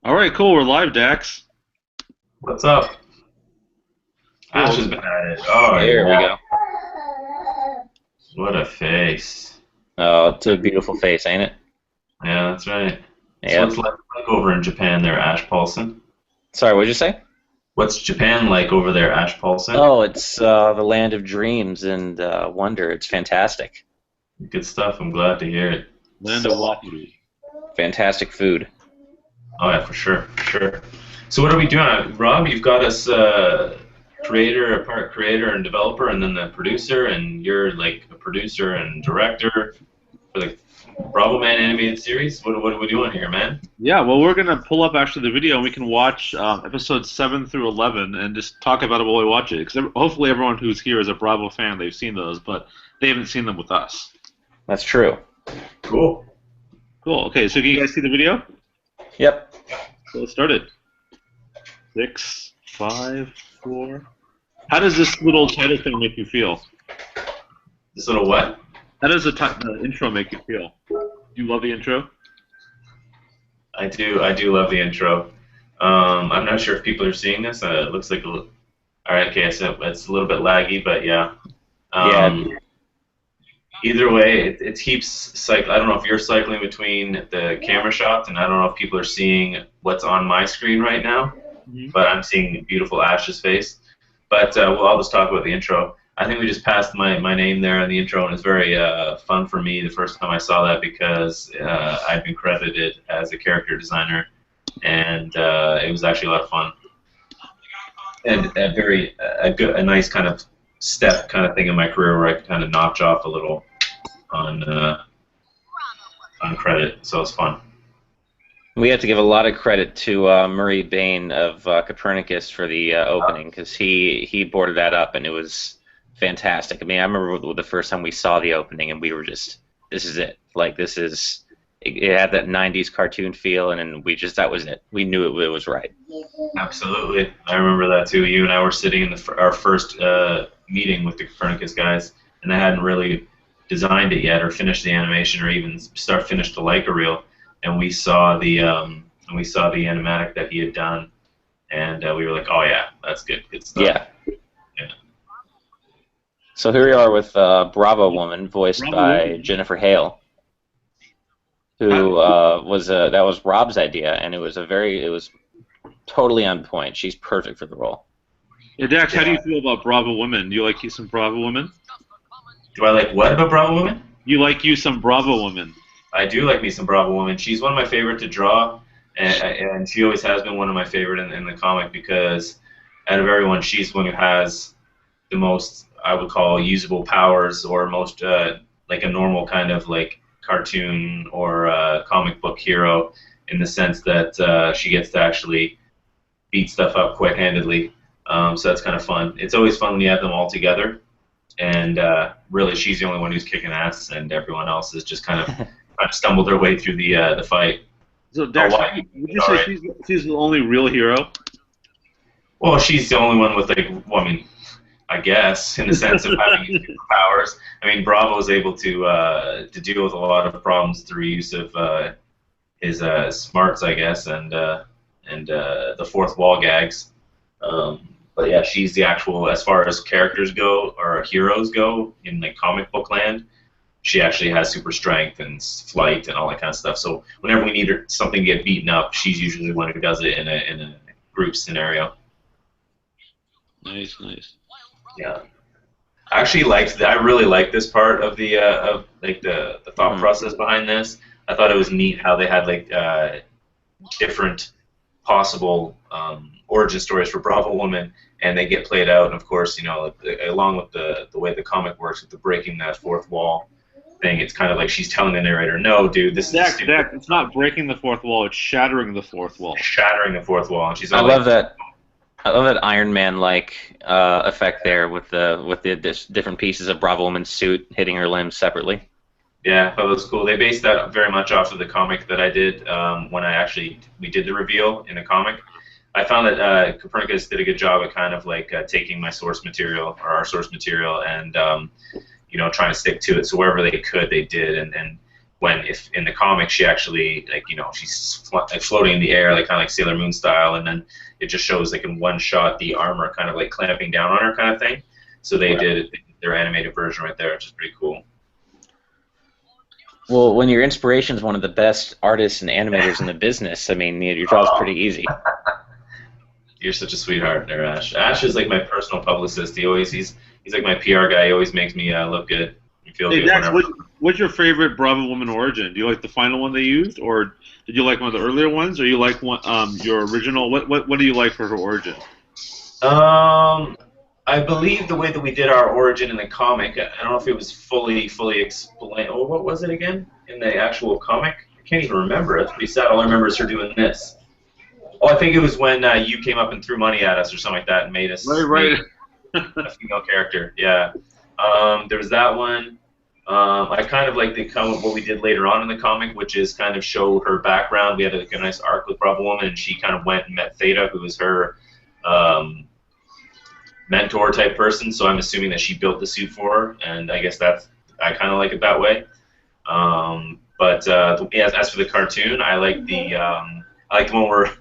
All right, cool. We're live, Dax. What's up? Ash Cool. has been at it. Oh, There we yeah. go. What a face. Oh, it's a beautiful face, ain't it? Yeah, that's right. So Yep. what's like over in Japan there, Ash Paulson? Sorry, what'd you say? What's Japan like over there, Ash Paulson? Oh, it's the land of dreams and wonder. It's fantastic. Good stuff. I'm glad to hear it. Land of Wahoo. Fantastic food. Oh, yeah, for sure, for sure. So what are we doing? Rob, you've got us creator, a part creator and developer, and then the producer, and you're like a producer and director for the Bravoman animated series. What are we doing here, man? Yeah, well, we're gonna pull up actually the video, and we can watch episodes 7 through 11, and just talk about it while we watch it. Because hopefully everyone who's here is a Bravo fan. They've seen those, but they haven't seen them with us. That's true. Cool. Cool. Okay, so can you guys see the video? Yep. So let's start it. 6, 5, 4. How does this little title thing make you feel? This little what? How does the intro make you feel? Do you love the intro? I do love the intro. I'm not sure if people are seeing this. It looks like all right. Okay, so it's a little bit laggy, but yeah. Yeah. Either way, it keeps cycling. I don't know if you're cycling between the camera shots, and I don't know if people are seeing what's on my screen right now, but I'm seeing beautiful Ash's face. But I'll just talk about the intro. I think we just passed my name there in the intro, and it's very fun for me the first time I saw that because I've been credited as a character designer, and it was actually a lot of fun and a nice kind of step kind of thing in my career where I could kind of notch off a little on credit, so it's fun. We have to give a lot of credit to Murray Bain of Copernicus for the opening because he boarded that up and it was fantastic. I mean, I remember the first time we saw the opening and we were just, this is it. Like, it had that 90s cartoon feel, and then that was it. We knew it was right. Absolutely. I remember that too. You and I were sitting in our first meeting with the Copernicus guys, and I hadn't really designed it yet or finished the animation or even finished the Leica reel, and we saw the animatic that he had done, and we were like, oh yeah, that's good stuff. Yeah. Yeah. So here we are with Bravowoman, voiced by Jennifer Hale, who that was Rob's idea, and it was totally on point. She's perfect for the role. Yeah, Dax, how do you feel about Bravowoman? Do you like you some Bravowoman? Do I like what about Bravowoman? You like you some Bravowoman? I do like me some Bravowoman. She's one of my favorite to draw, and she always has been one of my favorite in the comic because out of everyone, she's one who has the most, I would call, usable powers, or most like a normal kind of like cartoon or comic book hero, in the sense that she gets to actually beat stuff up quite handedly. So that's kind of fun. It's always fun when you have them all together, and really she's the only one who's kicking ass, and everyone else is just kind of stumbled their way through the fight. So Dax, would you say she's the only real hero? Well, she's the only one with like, well, I mean, I guess, in the sense of having superpowers. I mean, Bravo is able to deal with a lot of problems through use of his smarts, I guess, and the fourth wall gags. But yeah, she's the actual, as far as characters go or heroes go in like comic book land, she actually has super strength and flight and all that kind of stuff. So whenever we need something to get beaten up, she's usually the one who does it in a group scenario. Nice. Yeah. I really liked this part of the thought process behind this. I thought it was neat how they had like different possible origin stories for Bravowoman, and they get played out. And of course, you know, along with the way the comic works with the breaking that fourth wall thing, it's kind of like she's telling the narrator, "No, dude, this is stupid." It's not breaking the fourth wall; it's shattering the fourth wall. Shattering the fourth wall, and she's. I love that. I love that Iron Man-like effect there with the different pieces of Bravowoman's suit hitting her limbs separately. Yeah, that was cool. They based that very much off of the comic that I did when we did the reveal in the comic. I found that Copernicus did a good job at kind of like taking my source material or our source material and you know, trying to stick to it. So wherever they could, they did. And when if in the comic she actually like she's like floating in the air like kind of like Sailor Moon style, and then it just shows like in one shot the armor kind of like clamping down on her kind of thing. So they did their animated version right there, which is pretty cool. Well, when your inspiration is one of the best artists and animators in the business, I mean, your job's pretty easy. You're such a sweetheart there, Ash. Ash is like my personal publicist. He's like my PR guy. He always makes me look good and feel good. Dax, what's your favorite Bravoman origin? Do you like the final one they used, or did you like one of the earlier ones, or you like one your original? What do you like for her origin? I believe the way that we did our origin in the comic, I don't know if it was fully explained. Oh, what was it again in the actual comic? I can't even remember. It's pretty sad. All I remember is her doing this. Oh, I think it was when you came up and threw money at us or something like that and made us right. a female character. Yeah. There was that one. I kind of like what we did later on in the comic, which is kind of show her background. We had a nice arc with Bravoman, and she kind of went and met Theta, who was her mentor type person. So I'm assuming that she built the suit for her, and I guess I kind of like it that way. But as for the cartoon, I like the one where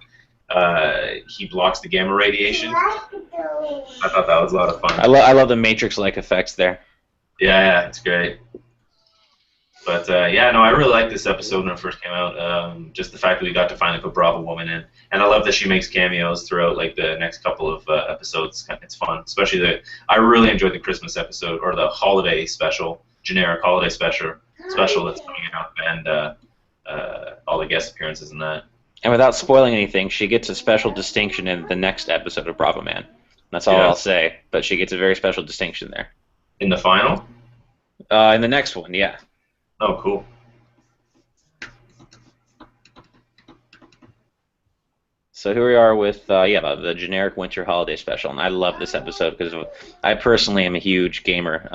he blocks the gamma radiation. I thought that was a lot of fun. I love the Matrix-like effects there. Yeah, it's great. But yeah, no, I really liked this episode when it first came out. Just the fact that we got to finally put Bravowoman in, and I love that she makes cameos throughout like the next couple of episodes. It's fun, especially I really enjoyed the Christmas episode or the holiday special, generic holiday special that's coming out, and all the guest appearances in that. And without spoiling anything, she gets a special distinction in the next episode of Bravoman. That's all I'll say. But she gets a very special distinction there. In the final? In the next one, yeah. Oh, cool. So here we are with the generic winter holiday special, and I love this episode because I personally am a huge gamer.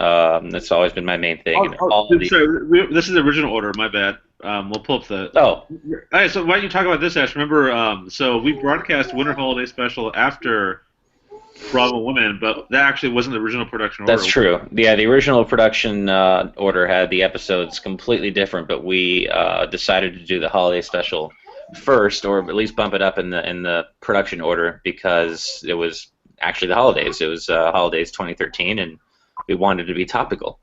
That's always been my main thing. Sorry, this is the original order. My bad. We'll pull up the. Oh. All right. So why don't you talk about this, Ash? Remember, so we broadcast winter holiday special after Bravowoman, but that actually wasn't the original production order. That's true. Yeah, the original production order had the episodes completely different, but we decided to do the holiday special first, or at least bump it up in the production order because it was actually the holidays. It was holidays 2013, and we wanted to be topical.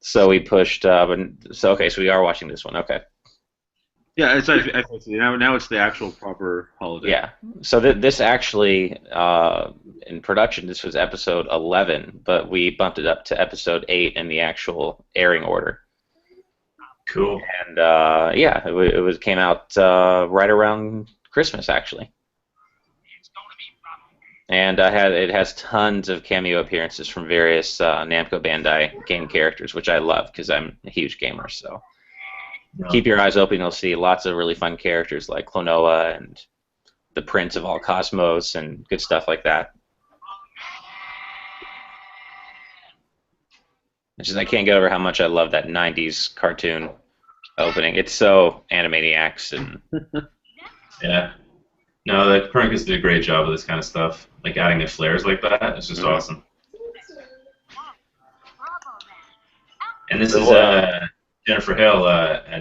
So we pushed. So we are watching this one. Okay. Yeah, it's now it's the actual proper holiday. Yeah. So this actually in production this was episode 11, but we bumped it up to episode 8 in the actual airing order. Cool. And it came out right around Christmas actually. And it has tons of cameo appearances from various Namco Bandai game characters, which I love because I'm a huge gamer. So keep your eyes open; you'll see lots of really fun characters like Klonoa and the Prince of All Cosmos and good stuff like that. I can't get over how much I love that '90s cartoon opening. It's so Animaniacs and yeah. No, the Copernicus did a great job with this kind of stuff, like adding the flares like that. It's just awesome. And this is Jennifer Hill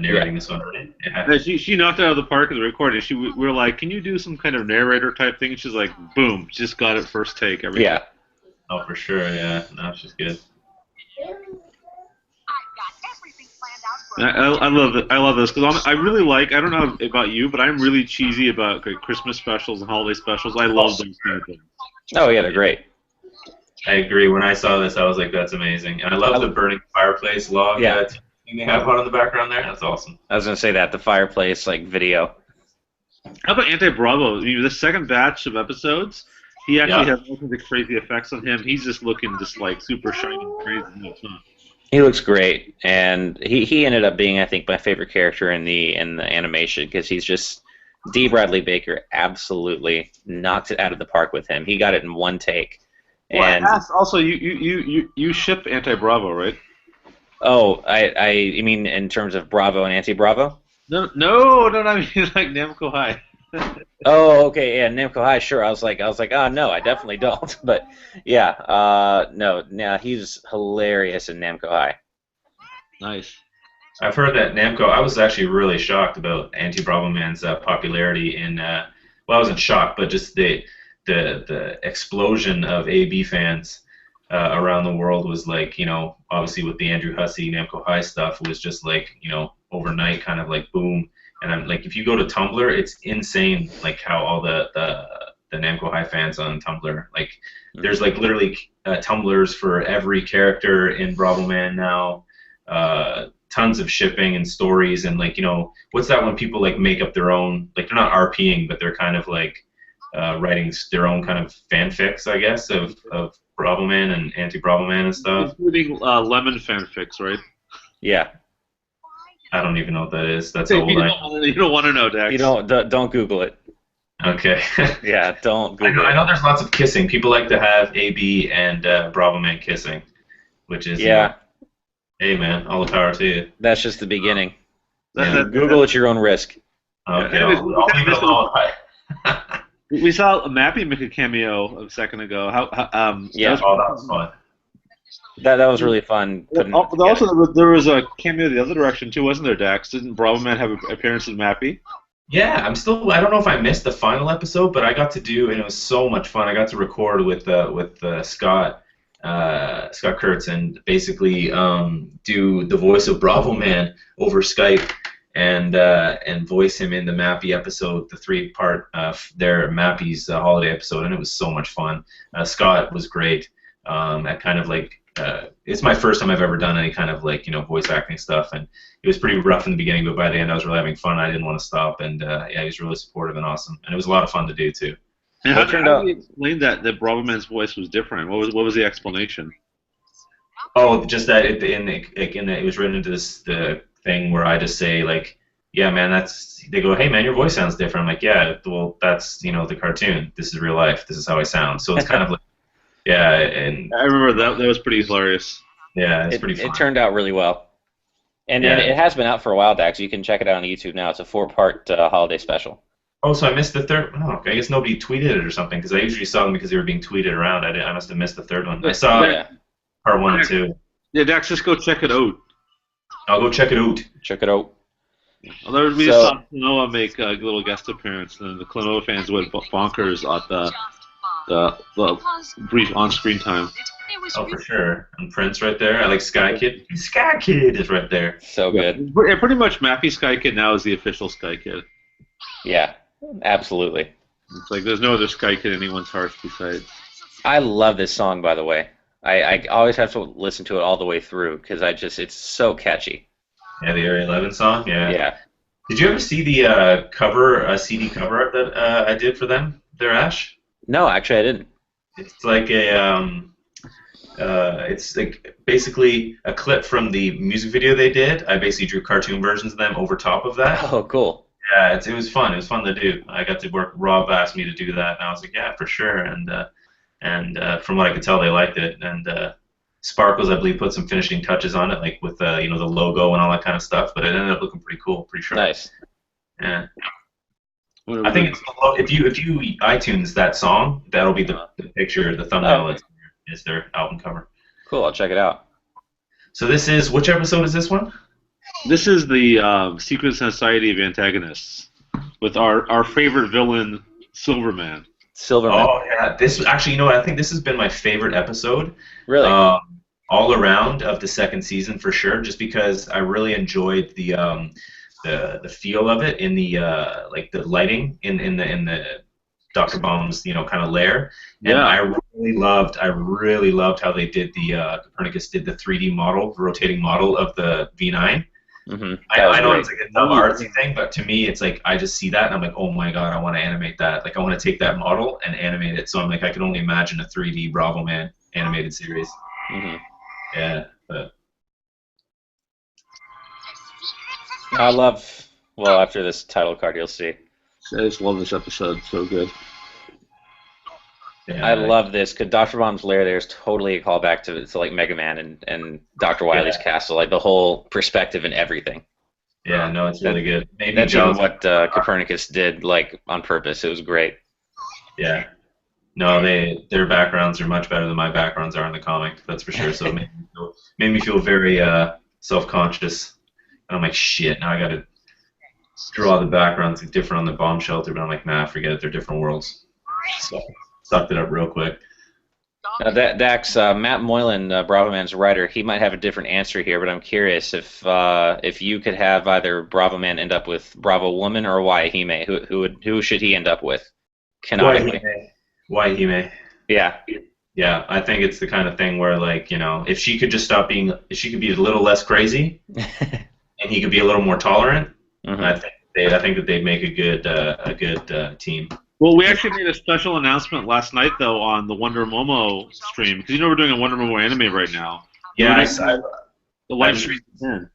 narrating this one, right? Yeah. She knocked it out of the park in the recording. We were like, "Can you do some kind of narrator type thing?" And she's like, "Boom!" Just got it first take. Everything. Yeah. Oh, for sure. Yeah. No, she's good. I love it. I love this because I really like. I don't know about you, but I'm really cheesy about Christmas specials and holiday specials. I love those kind of things. Oh yeah, they're great. I agree. When I saw this, I was like, "That's amazing," and I love the burning fireplace log. Yeah. Thing they have on in the background there. That's awesome. I was gonna say that the fireplace video. How about Anti-Bravo? The second batch of episodes, he actually has all kinds of crazy effects on him. He's just looking like super shiny and crazy. He looks great, and he ended up being, I think, my favorite character in the animation because he's just D. Bradley Baker absolutely knocked it out of the park with him. He got it in one take. And also, you ship Anti-Bravo, right? Oh, you mean in terms of Bravo and Anti-Bravo? No, I mean like Namco High. Oh, okay, yeah, Namco High, sure. I was like, oh no, I definitely don't. But yeah, no, he's hilarious in Namco High. Nice. I've heard that Namco. I was actually really shocked about Anti-Bravoman's popularity in. Well, I wasn't shocked, but just the explosion of AB fans around the world was like, obviously with the Andrew Hussey Namco High stuff was just like, overnight kind of like boom. And I'm like, if you go to Tumblr, it's insane, like how all the Namco High fans on Tumblr, like there's like literally Tumblrs for every character in Bravoman now. Tons of shipping and stories and like what's that when people like make up their own, like they're not RPing but they're kind of like writing their own kind of fanfics, I guess, of Bravoman and anti-Bravoman and stuff. Including Lemon fanfics, right? Yeah. I don't even know what that is. That's old. You don't want to know, Dax. You don't Google it. Okay. Yeah, don't Google I know there's lots of kissing. People like to have AB and Bravoman kissing, which is hey man, all the power to you. That's just the beginning. Yeah. Google at your own risk. Okay, I'll leave it alone. We saw Mappy make a cameo a second ago. Yeah. That was fun. That was really fun. Also, there was a cameo the other direction too, wasn't there, Dax? Didn't Bravoman have an appearance in Mappy? Yeah, I don't know if I missed the final episode, but I got to do, and it was so much fun. I got to record with Scott Kurtz, and basically do the voice of Bravoman over Skype, and voice him in the Mappy episode, the 3-part their Mappy's holiday episode, and it was so much fun. Scott was great. At kind of like it's my first time I've ever done any kind of like voice acting stuff, and it was pretty rough in the beginning, but by the end I was really having fun. I didn't want to stop, and yeah, he was really supportive and awesome, and it was a lot of fun to do too. And how do you explain that Bravoman's voice was different? What was the explanation? Oh, just that it was written into the thing where I just say like, yeah, man, they go, hey man, your voice sounds different. I'm like, yeah, well, that's the cartoon. This is real life. This is how I sound. So it's kind of like, yeah, and I remember that was pretty hilarious. Yeah, it's pretty fun. It turned out really well, and it has been out for a while, Dax. You can check it out on YouTube now. It's a 4-part holiday special. Oh, so I missed the third. Oh, okay. I guess nobody tweeted it or something, because I usually saw them because they were being tweeted around. I must have missed the third one. I saw part 1 and 2. Yeah, Dax, just go check it out. I'll go check it out. Check it out. Well, we saw Klonoa make a little guest appearance, and the Klonoa fans went bonkers at the brief on-screen time. Oh, for sure. And Prince right there. I like Sky Kid. Sky Kid is right there. So good. Yeah, pretty much Mappy Sky Kid now is the official Sky Kid. Yeah, absolutely. It's like there's no other Sky Kid in anyone's hearts besides. I love this song, by the way. I always have to listen to it all the way through because it's so catchy. Yeah, the Area 11 song. Yeah. Yeah. Did you ever see the CD cover art that I did for them? Their Ash? No, actually, I didn't. It's like it's like basically a clip from the music video they did. I basically drew cartoon versions of them over top of that. Oh, cool. Yeah, it was fun. It was fun to do. I got to work. Rob asked me to do that, and I was like, yeah, for sure. And from what I could tell, they liked it. And Sparkles, I believe, put some finishing touches on it, like with the logo and all that kind of stuff. But it ended up looking pretty cool, pretty sharp. Nice. Yeah. I think if you iTunes that song, that'll be the picture, the thumbnail is their album cover. Cool. I'll check it out. So this is which episode is this one? This is the Secret Society of Antagonists with our favorite villain, Silverman. Oh yeah, this actually, I think this has been my favorite episode. Really? All around of the second season for sure, just because I really enjoyed the feel of it in the like the lighting in the Dr. Bomb's kind of lair. And yeah. I really loved how they did Copernicus did the 3D model, the rotating model of the V9. Mm-hmm. I know it's like a dumb artsy thing, but to me it's like I just see that and I'm like, oh my god, I want to animate that. Like I want to take that model and animate it. So I'm like, I can only imagine a 3D Bravoman animated series. Mm-hmm. Yeah, but I love. Well, after this title card, you'll see. I just love this episode. So good. Yeah, I love this because Dr. Bomb's lair there is totally a callback to like Mega Man and Dr. Wily's castle, like the whole perspective and everything. Yeah, no, it's really good. Maybe that's even what Copernicus did, like on purpose. It was great. Yeah. No, their backgrounds are much better than my backgrounds are in the comic. That's for sure. So it made me feel very self-conscious And I'm like, shit, now I got to draw the backgrounds different on the bomb shelter, but I'm like, nah, forget it, they're different worlds. So sucked it up real quick. Dax, Matt Moylan, Bravoman's writer, he might have a different answer here, but I'm curious if you could have either Bravoman end up with Bravowoman or Waihime, who should he end up with? Canonically. Waihime. Yeah. Yeah, I think it's the kind of thing where, like, if she could just stop being, if she could be a little less crazy, and he could be a little more tolerant, I think that they'd make a good team. Well, we actually made a special announcement last night, though, on the Wonder Momo stream, because we're doing a Wonder Momo anime right now. Yeah, the live stream in Japan.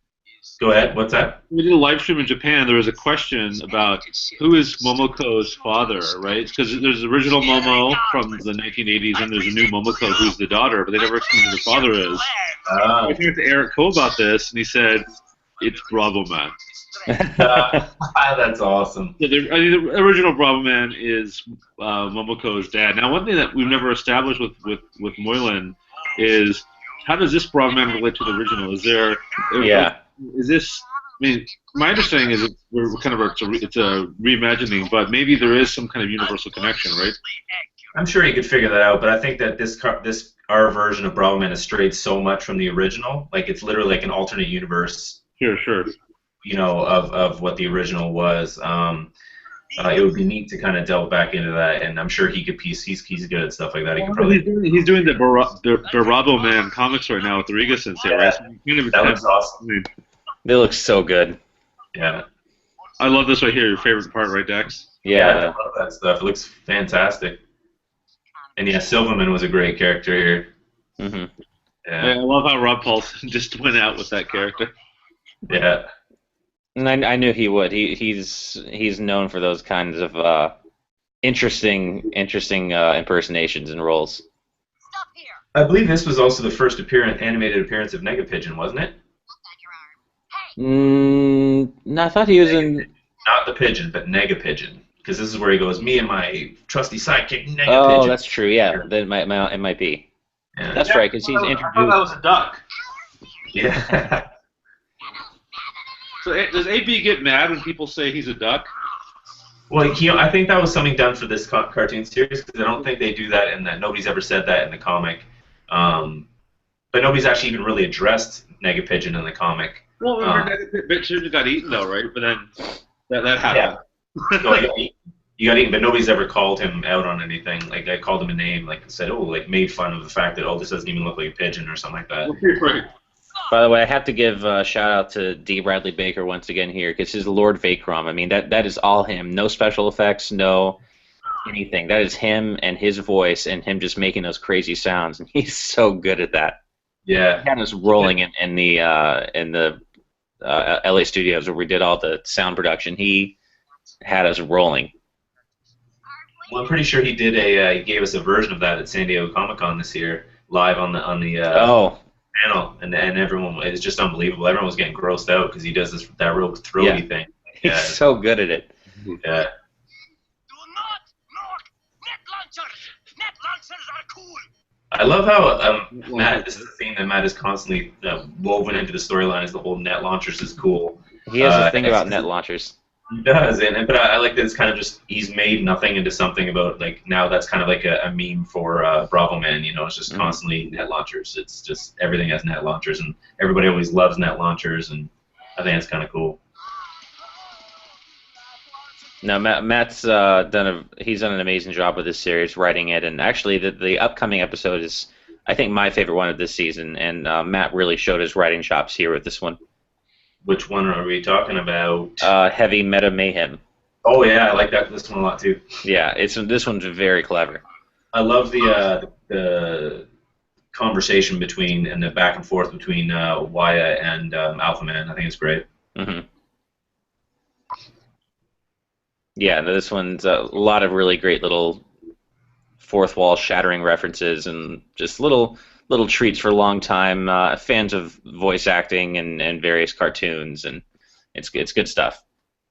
Go ahead. What's that? We did a live stream in Japan. There was a question about who is Momoko's father, right? Because there's the original Momo from the 1980s, and there's a new Momoko who's the daughter, but they never explained who the father is. We talked to Eric Ko about this, and he said, it's Bravoman. That's awesome. So the original Bravoman is Momoko's dad. Now, one thing that we've never established with Moylan is how does this Bravoman relate to the original? Is this? I mean, my understanding is it's a reimagining, but maybe there is some kind of universal connection, right? I'm sure he could figure that out, but I think that our version of Bravoman has strayed so much from the original, like it's literally like an alternate universe. Sure. Of what the original was. It would be neat to kind of delve back into that, and I'm sure he could piece. He's good at stuff like that. He could probably. He's doing the Bravoman comics right now with the Riga Sensei, right? So that looks awesome. They look so good. Yeah. I love this right here. Your favorite part, right, Dex? Yeah, I love that stuff. It looks fantastic. And yeah, Silverman was a great character here. Mm-hmm. Yeah, I love how Rob Paulson just went out with that character. Yeah. And I knew he would. He's known for those kinds of interesting impersonations and roles. I believe this was also the first animated appearance of Negapigeon, wasn't it? No, I thought he was in. Not the pigeon, but Negapigeon, because this is where he goes, "Me and my trusty sidekick, Negapigeon." Oh, that's true. Yeah, it might be. Yeah. That's right, because he's introduced. I thought that was a duck. Yeah. So does AB get mad when people say he's a duck? Well, I think that was something done for this cartoon series, because I don't think they do that, and that nobody's ever said that in the comic. But nobody's actually even really addressed Negapigeon in the comic. Well, Negapigeon got eaten, though, right? But then that happened. Yeah. No, you got eaten, but nobody's ever called him out on anything. Like, I called him a name, like, said, made fun of the fact that, this doesn't even look like a pigeon or something like that. Right. By the way, I have to give a shout out to D. Bradley Baker once again here, because he's Lord Vakram. I mean, that is all him. No special effects, no anything. That is him and his voice and him just making those crazy sounds, and he's so good at that. Yeah. He had us rolling in the LA studios where we did all the sound production. He had us rolling. Well, I'm pretty sure he did he gave us a version of that at San Diego Comic-Con this year, live on the panel, and everyone, it was just unbelievable. Everyone was getting grossed out because he does that real throaty thing. Yeah. He's so good at it. Yeah. Do not knock net launchers. Net launchers are cool. I love how Matt. This is a theme that Matt is constantly woven into the storyline. Is the whole net launchers is cool. He has a thing about net launchers. He does, but I like that it's kind of just he's made nothing into something about, like, now that's kind of like a meme for Bravoman. It's just constantly net launchers. It's just everything has net launchers, and everybody always loves net launchers, and I think it's kind of cool. No, Matt's done an amazing job with this series, writing it, and actually the upcoming episode is, I think, my favorite one of this season, and Matt really showed his writing chops here with this one. Which one are we talking about? Heavy Meta Mayhem. Oh yeah, I like this one a lot too. Yeah, this one's very clever. I love the conversation and the back and forth between Waya and Alpha Man. I think it's great. Mm-hmm. Yeah, this one's a lot of really great little fourth wall shattering references and just little treats for long-time fans of voice acting and various cartoons, and it's good stuff.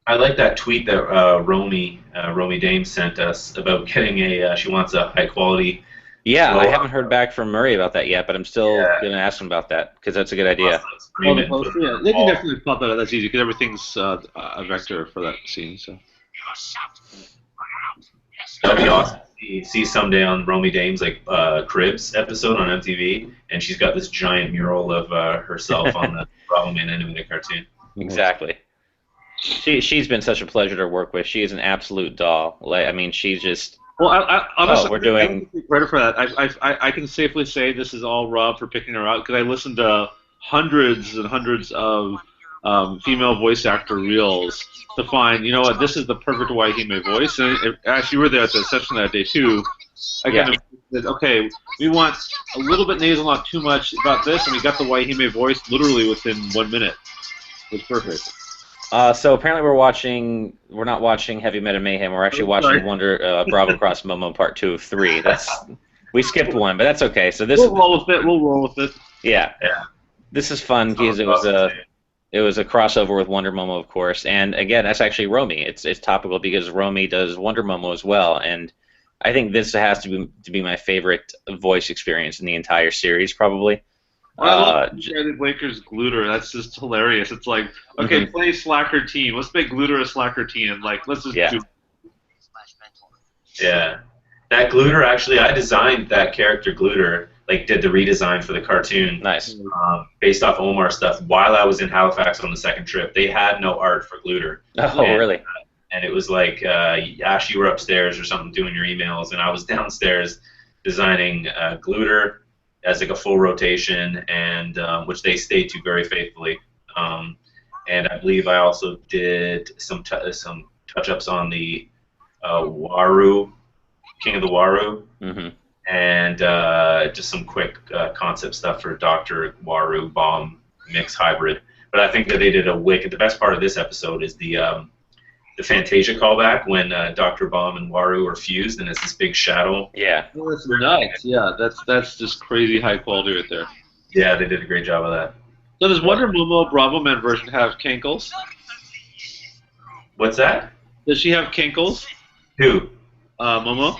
I like that tweet that Romy Dame sent us about getting she wants a high-quality Yeah, So, I haven't heard back from Murray about that yet, but I'm still yeah. going to ask him about that because that's a good idea. Oh, Scream the it and put poster. it Yeah, on the they can wall. definitely pop that out. That's easy because everything's a vector for that scene. So. That'd be awesome. See someday on Romy Dames like Cribs episode on MTV, and she's got this giant mural of herself on the Bravoman animated cartoon. Exactly. She's been such a pleasure to work with. She is an absolute doll. Like, I mean, she's just. Well, I honestly, we're I doing. don't take credit for that. I can safely say this is all Rob for picking her out because I listened to hundreds and hundreds of female voice actor reels to find, you know what, this is the perfect Waihime voice. And actually, you were there at the session that day too. I kind of said, okay, we want a little bit nasal, not too much about this, and we got the Waihime voice literally within 1 minute. It was perfect. So apparently we're not watching Heavy Metal Mayhem. We're actually watching Bravo Cross Momo Part 2 of 3. We skipped one, but that's okay. So we'll roll with it. We'll roll with it. Yeah. This is fun because it was a crossover with Wonder Momo, of course, and again, that's actually Romy. It's topical because Romy does Wonder Momo as well, and I think this has to be my favorite voice experience in the entire series, probably. I love Bradley Blaker's Gluter. That's just hilarious. It's like, okay, play Slacker Teen. Let's make Gluter a Slacker Teen, and like, let's just do. Yeah, that Gluter actually, I designed that character Gluter. Like, did the redesign for the cartoon. Nice. Based off Omar stuff. While I was in Halifax on the second trip, they had no art for Gluter. Oh, really? And it was like, Ash, you were upstairs or something doing your emails, and I was downstairs designing Gluter as like a full rotation, and which they stayed to very faithfully. And I believe I also did some touch-ups on the Waru, King of the Waru, and just some quick concept stuff for Dr. Waru Bomb Mix Hybrid. But I think that they did a wicked. The best part of this episode is the Fantasia callback when Dr. Bomb and Waru are fused, and it's this big shadow. Yeah. Oh, that's nuts. Yeah, that's just crazy high quality right there. Yeah, they did a great job of that. So does Wonder Momo Bravoman version have cankles? What's that? Does she have cankles? Who? Momo?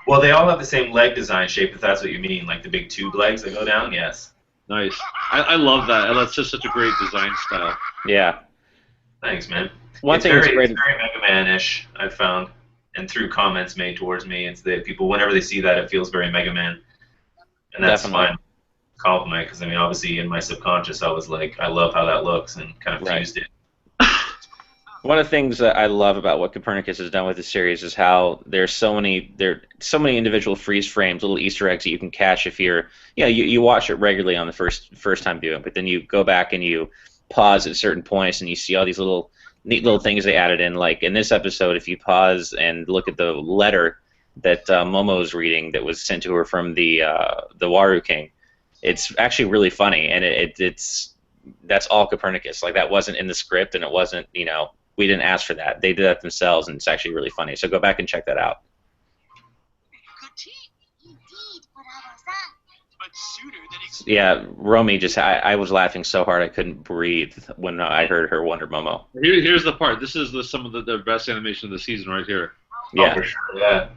Well, they all have the same leg design shape, if that's what you mean, like the big tube legs that go down, yes. Nice. I love that. That's just such a great design style. Yeah. Thanks, man. It's very Mega Man-ish, I've found, and through comments made towards me, it's that people, whenever they see that, it feels very Mega Man, and that's fine. Compliment, because I mean, obviously, in my subconscious, I was like, I love how that looks, and kind of fused it. One of the things that I love about what Copernicus has done with the series is how there are so many individual freeze frames, little Easter eggs that you can catch if you watch it regularly on the first time viewing, but then you go back and you pause at certain points and you see all these neat little things they added in. Like in this episode, if you pause and look at the letter that Momo's reading that was sent to her from the Waru King, it's actually really funny, and that's all Copernicus. Like that wasn't in the script, and it wasn't, we didn't ask for that. They did that themselves, and it's actually really funny. So go back and check that out. Yeah, Romy I was laughing so hard I couldn't breathe when I heard her Wonder Momo. Here's the part. This is some of the best animation of the season right here. Yeah. Oh, for sure, yeah.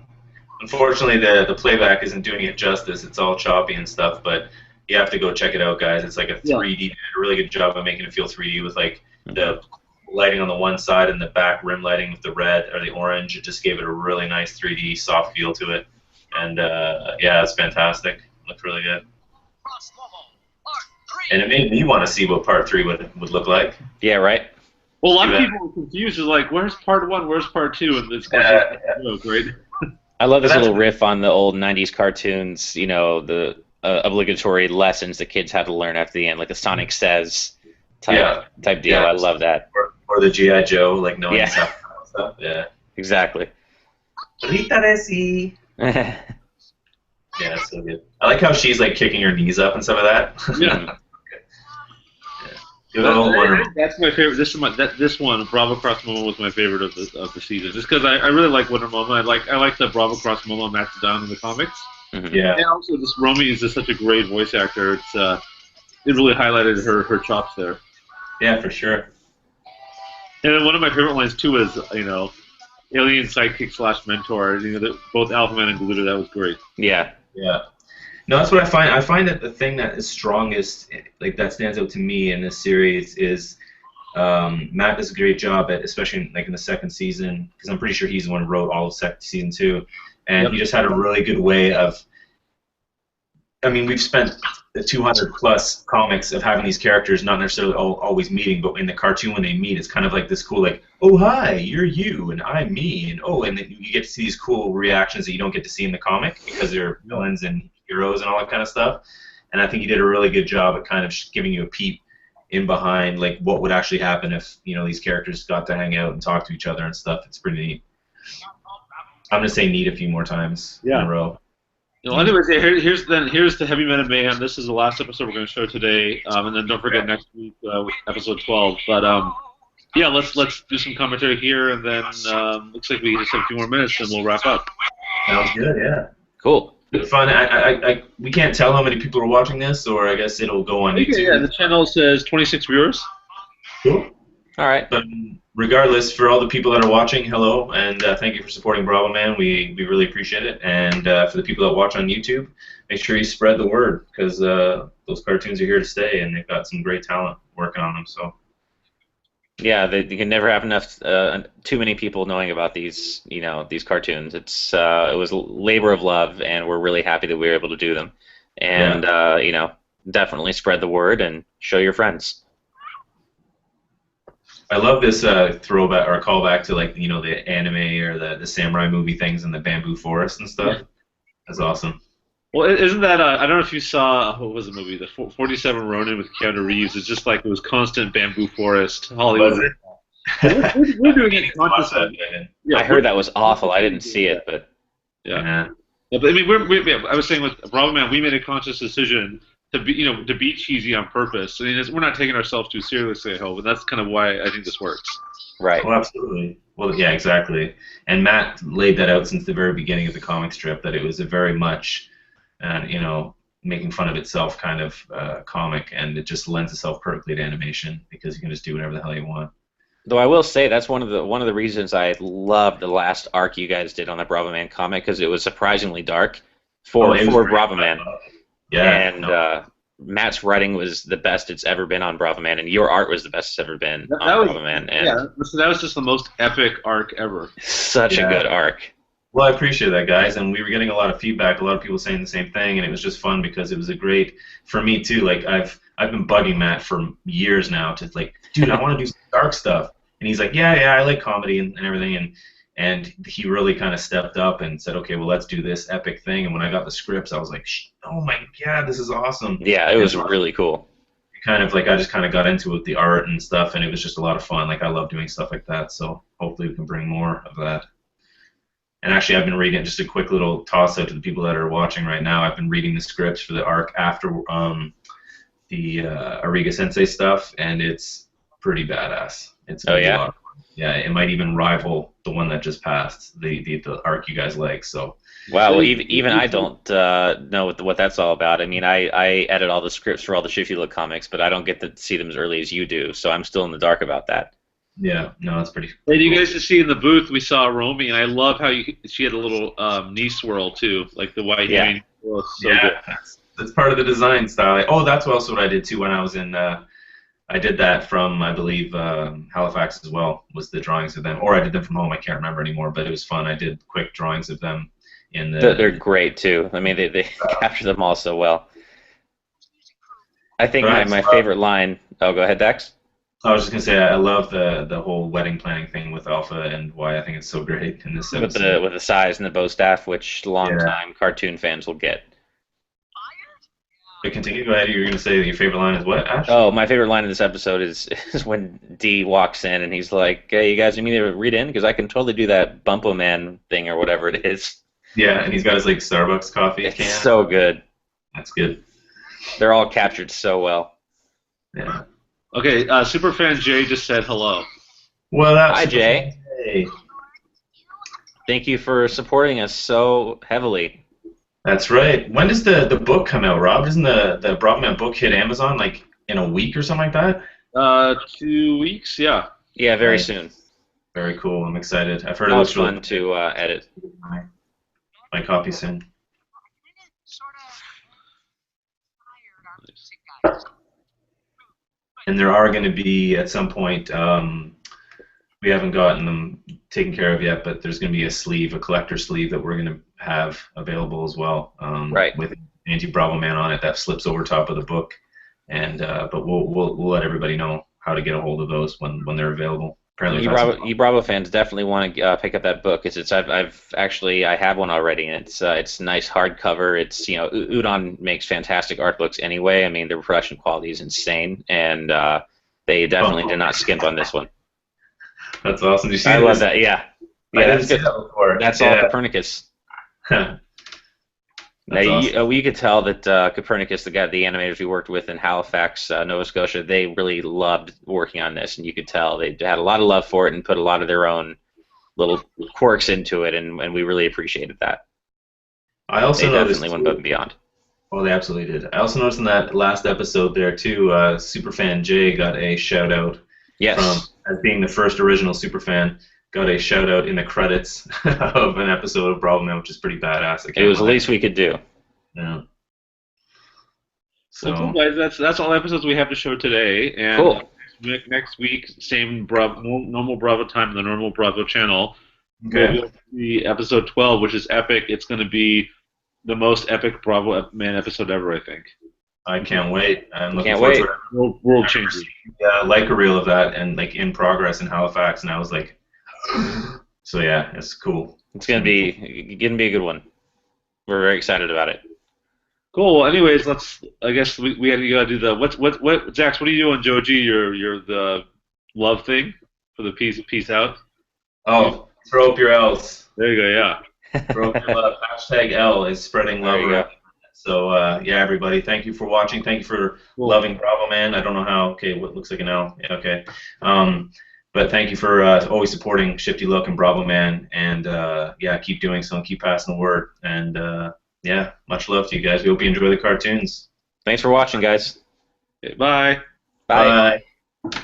Unfortunately, the playback isn't doing it justice. It's all choppy and stuff, but you have to go check it out, guys. It's like a 3D. They did a really good job of making it feel 3D with like the lighting on the one side and the back rim lighting with the red or the orange. It just gave it a really nice 3D soft feel to it. And yeah, it's fantastic. It looked really good. And it made me want to see what Part 3 would look like. Yeah, right? Well, a lot of people were confused. It's like, where's Part 1? Where's Part 2? And it's great. I love this little riff on the old 90s cartoons, the obligatory lessons the kids had to learn after the end, like the Sonic Says type deal. Yeah. I love that. Or the G.I. Joe, like knowing stuff. Yeah. Exactly. Rita Desi. Yeah, it's so good. I like how she's like kicking her knees up and some of that. Yeah. That's my favorite. This one, Bravo Cross Momo, was my favorite of the season, just because I really like Wonder Momo. I like the Bravo Cross Momo matched down in the comics. Yeah. And also, just Romy is just such a great voice actor. It really highlighted her chops there. Yeah, for sure. And then one of my favorite lines too is, alien sidekick slash mentor. Both Alpha Man and Gluto. That was great. Yeah. Yeah. No, that's what I find. I find that the thing that is strongest, like that stands out to me in this series, is Matt does a great job at, especially in the second season, because I'm pretty sure he's the one who wrote all of season 2, and he just had a really good way of. I mean, we've spent the 200 plus comics of having these characters not necessarily always meeting, but in the cartoon when they meet, it's kind of like this cool, like, oh hi, you're you, and I'm me, and then you get to see these cool reactions that you don't get to see in the comic because they're villains and heroes and all that kind of stuff. And I think he did a really good job at kind of giving you a peep in behind, like what would actually happen if these characters got to hang out and talk to each other and stuff. It's pretty neat. I'm gonna say neat a few more times in a row. Anyways, here's the Heavy Metal Mayhem. This is the last episode we're going to show today, and then don't forget next week with episode 12. But yeah, let's do some commentary here, and then looks like we just have a few more minutes, and we'll wrap up. Sounds good. Yeah. Cool. Good fun. We can't tell how many people are watching this, or I guess it'll go on YouTube. Yeah, the channel says 26 viewers. Cool. All right. But regardless, for all the people that are watching, hello, and thank you for supporting Bravoman. We really appreciate it. And for the people that watch on YouTube, make sure you spread the word, because those cartoons are here to stay, and they've got some great talent working on them. So. Yeah, you can never have enough, too many people knowing about these cartoons. It was a labor of love, and we're really happy that we were able to do them. And definitely spread the word and show your friends. I love this throwback or callback to the anime or the samurai movie things in the bamboo forest and stuff. Yeah. That's awesome. Well, isn't that I don't know if you saw what was the movie, the 47 Ronin with Keanu Reeves? It's just like it was constant bamboo forest Hollywood. We're doing it consciously. I heard that was awful. I didn't see it, but yeah. But I mean, I was saying with Bravoman, we made a conscious decision to be cheesy on purpose. I mean, we're not taking ourselves too seriously, I hope, and that's kind of why I think this works. Right. Well, absolutely. Well, yeah, exactly. And Matt laid that out since the very beginning of the comic strip, that it was a very much, making fun of itself kind of comic, and it just lends itself perfectly to animation because you can just do whatever the hell you want. Though I will say that's one of the reasons I loved the last arc you guys did on the Bravoman comic, because it was surprisingly dark for Bravoman. Yeah, and Matt's writing was the best it's ever been on Bravoman, and your art was the best it's ever been on Bravoman. And that was just the most epic arc ever. Such a good arc. Well, I appreciate that, guys, and we were getting a lot of feedback, a lot of people saying the same thing, and it was just fun because it was a great, for me too, like I've been bugging Matt for years now to dude, I want to do some dark stuff, and he's like, yeah, I like comedy and everything, and he really kind of stepped up and said, okay, well, let's do this epic thing. And when I got the scripts, I was like, oh my god, this is awesome. Yeah, it was really cool. Kind of I just kind of got into it with the art and stuff, and it was just a lot of fun. I love doing stuff like that, so hopefully we can bring more of that. And actually, I've been reading, just a quick little toss out to the people that are watching right now, I've been reading the scripts for the arc after the Ariga Sensei stuff, and it's pretty badass. It's a lot of fun. Yeah, it might even rival the one that just passed, the arc you guys like. So. Wow, well, even I don't know what that's all about. I mean, I edit all the scripts for all the Shifty Look comics, but I don't get to see them as early as you do, so I'm still in the dark about that. Yeah, no, that's pretty cool. And you guys just see in the booth, we saw Romy, and I love how she had a little knee swirl, too, like the white knee swirl. So good. That's part of the design style. That's also what I did, too, when I was in... I did that from, I believe, Halifax as well, was the drawings of them. Or I did them from home, I can't remember anymore, but it was fun. I did quick drawings of them. They're great, too. I mean, they capture them all so well. I think my favorite line... Oh, go ahead, Dex. I was just going to say, I love the whole wedding planning thing with Alpha, and why I think it's so great in this episode. With the size and the bow staff, which long-time cartoon fans will get. But continue, go ahead. You were going to say that your favorite line is what, Ash? Oh, my favorite line in this episode is when D walks in and he's like, hey, you guys need me to read in? Because I can totally do that Bumpo-Man thing or whatever it is. Yeah, and he's got his Starbucks coffee can. It's so good. That's good. They're all captured so well. Yeah. Okay, Superfan Jay just said hello. Well, that's Hi, Jay. Hey. Thank you for supporting us so heavily. That's right. When does the book come out, Rob? Doesn't the Bravoman book hit Amazon in a week or something like that? 2 weeks, yeah. Yeah, very soon. Very cool. I'm excited. I've heard That it was looks really fun to edit. my copy soon. And there are going to be at some point. We haven't gotten them taken care of yet, but there's going to be a sleeve, a collector sleeve that we're going to have available as well, Right. with anti-Bravoman on it that slips over top of the book. And but we'll let everybody know how to get a hold of those when they're available. Apparently, You Bravo fans definitely want to pick up that book. I've actually I have one already, and it's nice hardcover. It's Udon makes fantastic art books anyway. I mean, their production quality is insane, and they definitely did not skimp on this one. That's awesome. Did you see I this? love that. Yeah, that's good. That before. That's all Copernicus. Now, awesome. you could tell that Copernicus, the animators we worked with in Halifax, Nova Scotia, they really loved working on this, and you could tell they had a lot of love for it and put a lot of their own little quirks into it, and we really appreciated that. I also they noticed definitely went above and beyond. Oh, they absolutely did. I also noticed in that last episode there too, Superfan Jay got a shout out from as being the first original Superfan. Got a shout out in the credits of an episode of Bravoman, which is pretty badass. It was the least we could do. Yeah. So, well, cool, guys, that's all episodes we have to show today. And cool. Next week, same normal Bravo time on the normal Bravo channel. Okay. We'll see episode 12, which is epic. It's going to be the most epic Bravo Man episode ever, I think. I can't wait. I'm looking forward to it. World changing. Yeah, like a reel of that and like in progress in Halifax, and I was like, so yeah, it's cool. It's gonna be a good one. We're very excited about it. Cool. Well, anyways, I guess we gotta do the what Jax. What are you doing, Joji? You're the love thing for the peace out. Oh, throw up your L's. There you go. Yeah. Throw up your love. Hashtag L is spreading love. There you go. So yeah, everybody, thank you for watching. Thank you for loving Bravoman. I don't know how. Okay, what looks like an L. Yeah, okay. But thank you for always supporting Shifty Look and Bravoman, and yeah, keep doing so and keep passing the word. And yeah, much love to you guys. We hope you enjoy the cartoons. Thanks for watching, guys. Okay, bye. Bye. Bye.